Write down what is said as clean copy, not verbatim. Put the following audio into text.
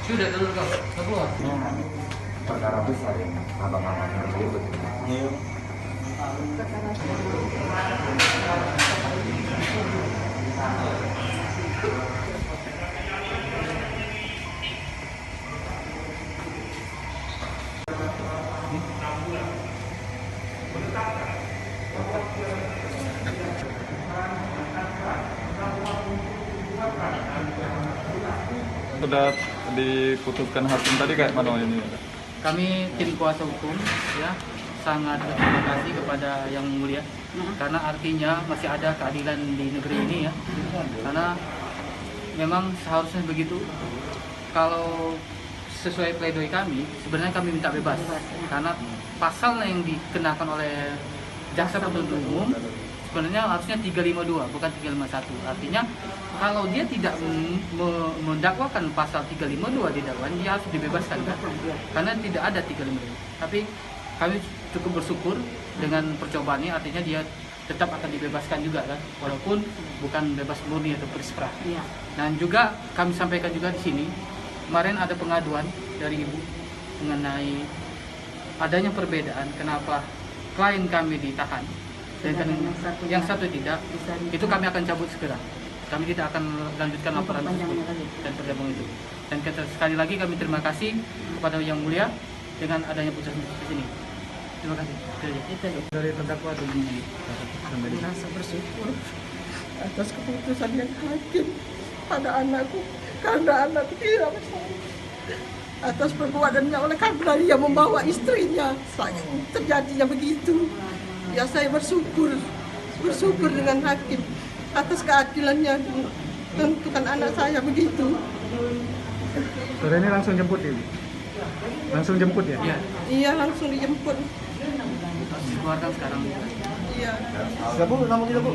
Sudah dulu kau keluar. Perkara besar ya, abang-abang yang ribut. Iya. Sudah diputuskan hakim tadi kayak mana ini? Kami tim kuasa hukum ya sangat berterima kasih kepada Yang Mulia karena artinya masih ada keadilan di negeri ini ya. Karena memang seharusnya begitu. Kalau sesuai pledoi kami, sebenarnya kami minta bebas karena pasal yang dikenakan oleh jaksa penuntut umum sebenarnya harusnya 352 bukan 351. Artinya kalau dia tidak mendakwakan pasal 352 di dakwaan, dia harus dibebaskan kan? Karena tidak ada 352. Tapi kami cukup bersyukur dengan percobaan ini, artinya dia tetap akan dibebaskan juga kan, walaupun bukan bebas murni atau bersifat. Iya. Dan juga kami sampaikan juga di sini, kemarin ada pengaduan dari ibu mengenai adanya perbedaan kenapa klien kami ditahan dan yang satu tidak, itu kami akan cabut segera. Kami tidak akan lanjutkan laporan tersebut dan perjalanan itu. Dan sekali lagi kami terima kasih kepada Yang Mulia dengan adanya putusan di sini. Terima kasih. Dari terdakwa ini. Merasa bersyukur atas keputusan yang hakim pada anakku karena anakku tidak bersalah atas perbuatannya oleh karena dia membawa istrinya. Terjadinya begitu. Ya saya bersyukur dengan hakim atas keadilannya tentukan anak saya begitu. Sore ini langsung jemput ini? Langsung jemput ya? Iya, Iya langsung dijemput. keluarkan sekarang. Iya. Siapa bu? Nama kita bu?